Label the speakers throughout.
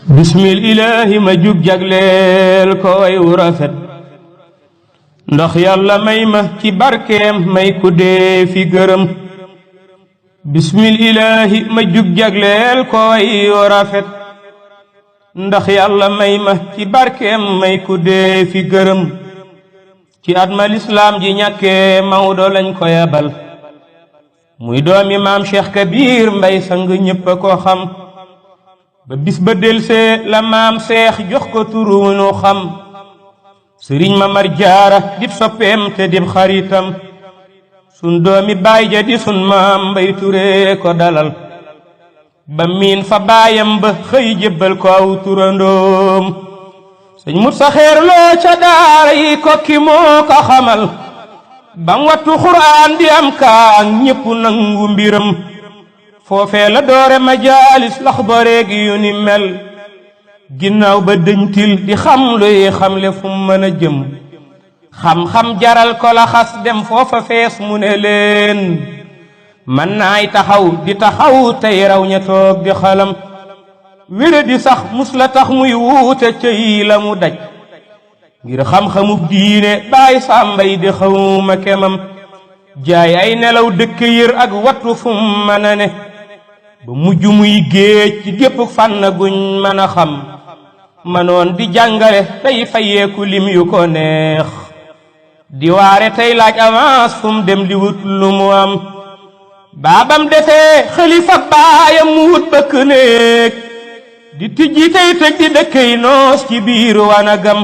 Speaker 1: bismil ilaahi ma jug jagleel ko way wu rafet ndax yàlla may ma ci barkeem may ku dee fi gërëm bismil ilaahi ma jug jagleel ko way wu rafet ndax yàlla may ma ci barkeem may ku dee fi gërëm ci at ma lislaam ji ñàkkee Mawdo lañ ko yabal muy doomi maam Cheikh Kabir Mbay sang ñépp a ko xam ba bis ba delsee la maam Seex jox ko turu nu xam sëriñ Mamar Jaara dib soppeem te dib xaritam sun doomi baay ja di sun maam Mbay Ture ko dalal ba miin fa baayam ba xëy jébbal ko aw turandoom sëñ mut sa xeer loo ca daara yi kokki moo ko xamal bam wattu xuraan di am kaang ñépp nangu mbiram foofee la doore majaalis laxbareeg yu ni mel ginnaaw ba dëñtil di xam luy xamle fu mën a jëm xam-xam jaral ko la xas dem foofa fees mu ne leen man naay taxaw di taxaw tey raw ña toog di xalam wére di sax mus la tax muy wuute cëy la mu daj ngir xam-xamub diine baay sàmbay di xawma kemam jaay ay nelaw dëkk yër ak wattu fu mën a ne ba mujj muy géej ci gépp fànn guñ mën a xam manoon di jàngale tey fayeeku lim yu ko neex di waare tey laaj avance fu mu dem di wut lu mu am baabam defee xalifa baayam mu wut bëkk néeg di tijji tey tëj di dëkkay noos ci biir wanagam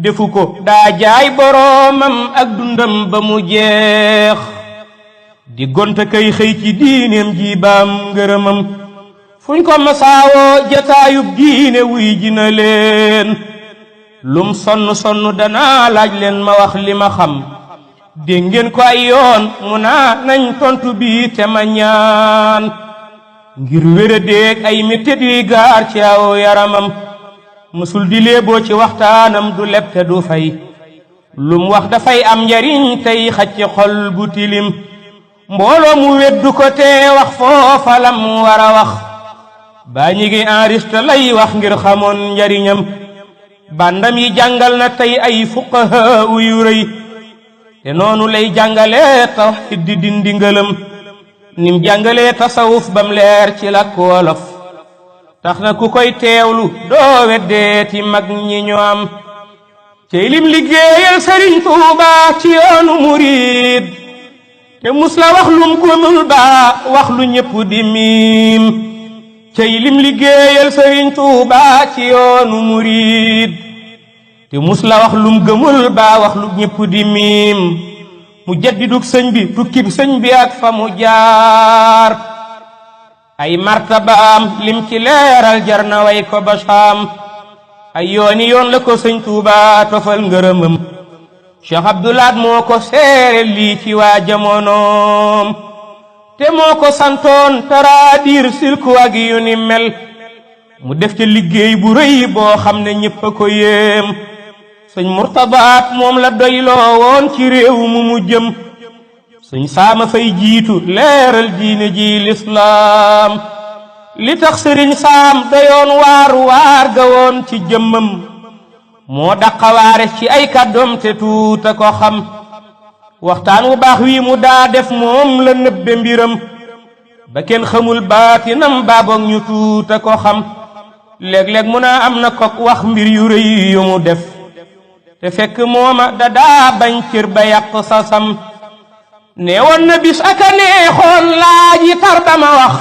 Speaker 1: defu ko daa jaay boroomam ak dundam ba mu jeex di gonta kay xëy ci diineem ji baam ngërëmam fuñ ko masaawoo jataayub diine wuy ji na leen lum sonn sonn danaa laaj leen ma wax li ma xam dégg ngeen ko ay yoon mu naa nañ tontu bi te ma ñaan ngir wéra déeg ay mettit yuy gaar ci aw yaramam mësul di léeboo ci waxtaanam du leb te du fay lum wax dafay am njariñ tey xacc ci xol bu tilim mbooloo mu weddu ko te wax foofa lam war a wax baa ñi ngi enregistré lay wax ngir xamoon njariñam bandam yi jàngal na tey ay fuqaha yu rëy te noonu lay jàngale tawhid di dindi ngëlëm nim jàngalee tasawuf bam leer ci làkk wolof tax na ku koy teewlu doo weddeeti mag ñi ñu am cey lim liggéeyal Sëriñ Tuuba ci yoonu murid te mus la wax lum gëmul baa wax lu ñépp di miim cey lim liggéeyal Sëriñ Tuuba ci yoonu murid te mus la wax lum gëmul baa wax lu ñépp di miim mu jaddidug sëñ bi tukkib sëñ bi ak fa mu jaar ay martabaam lim ci leeral jar na way ko ba saam ay yooni yoon la ko sëñ Tuuba tofal ngërëmam Cheikh Abdoulaat moo ko seere lii ci waa jamonoom te moo ko santoon taraadir silku ak yu ni mel mu def ca liggéey bu rëy boo xam ne ñépp a ko yéem sëñ Murtabaat moom la doyloo woon ci réew mu jëm sëñ saama fay jiitu leeral diine ji lislaam li tax sëriñ saam dayoon waar ga woon ci jëmmam moo daqawaare ci ay kàddoom te tuuta ko xam waxtaan wu baax wi mu daa def moom la nëbbe mbiram ba kenn xamul baatinam baaboog ñu tuuta ko xam léeg-léeg mu naa am na kok wax mbir yu rëy yu mu def te fekk mooma da daa bañ cër ba yàq sasam nee woon na bis aka neexoon laaj yi tar dama wax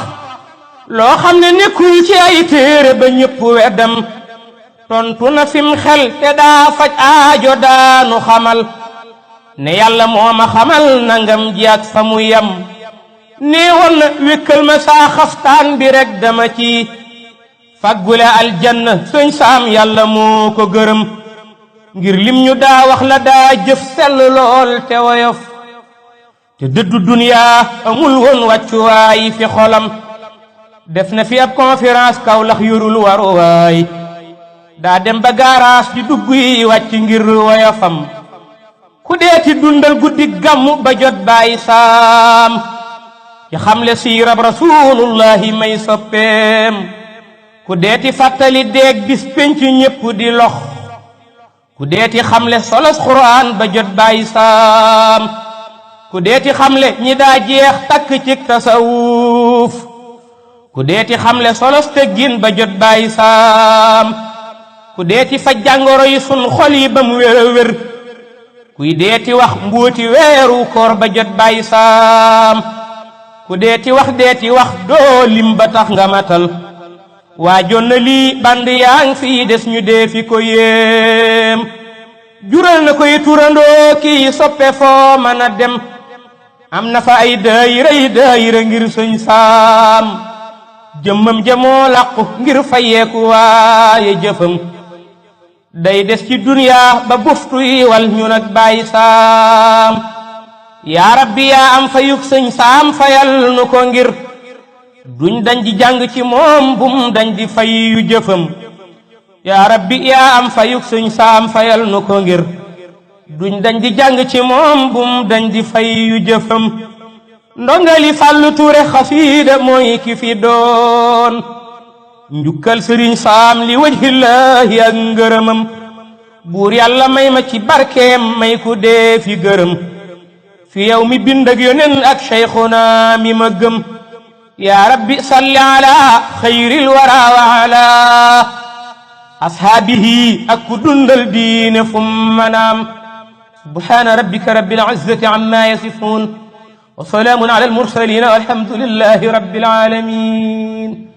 Speaker 1: loo xam ne nekkul ci ay téere ba ñépp weddam tontu na fim xel te daa faj aajo daanu xamal ne yàlla mooma xamal nangam ji ak fa mu yam nee woon na wékkal ma saa xaftaan bi rek dama ci faggule aljanna sëñ saam yàlla moo ko gërëm ngir lim ñu daa wax la daa jëf sell lool te woyof te dëddu duniyaa amul woon wàccuwaay fi xolam def na fi ab conférence Kawlax yorul waruwaay daa dem ba gaaraas di dugg yi wàcc ngir woyofam ku deeti dundal guddi gàmmu ba jot bàyyi saam ci xamle siirab rasulullahi may soppeem ku deeti fàttali deeg bis penc ñépp di lox ku deeti xamle solos xuraan ba jot bàyyi saam ku deeti xamle ñi daa jeex takk ci tasawuf ku deeti xamle solos teggin ba jot bàyyi saam ku deeti faj jàngoro yi sun xol yi ba mu wér a wér kuy deeti wax mbuuti weeru koor ba jot bàyyi saam ku deeti wax doo lim ba tax nga matal waajoon na lii band yaa ngi fii des ñu dee fi ko yéem jural na koy turandoo kii soppe foo mën a dem am na fa ay daayira ngir sëñ saam jëmmam jëmoo làqu ngir fayeeku waaye jëfam day des ci duniyaa ba buftu yi wal ñu nag bàyyi saam yaa rabbi yaa am fayuk sëñ saam fayal nu ko ngir duñ dañ di jàng ci moom bum dañ di fay yu jëfam yaa rabbi yaa am fayuk sëñ saam fayal nu ko ngir duñ dañ di jàng ci moom bum dañ di fay yu jëfam ndongali Fàllu Ture xasiida mooy ki fi doon njukkal sëriñ saam li wajhillaahi ak ngërëmam buur yàlla may ma ci barkeem may ku dee fi gërëm fi yow mi bind ak yonen ak cheikhuna mi ma gëm yaa rabbi salli ala xayril wara wa ala ashaabihi ak ku dundal diine fum manaam subhaana rabbika rabbil izzati amma yasifuun wa salaamun ala al mursaliin walhamdulillahi rabbil aalamiin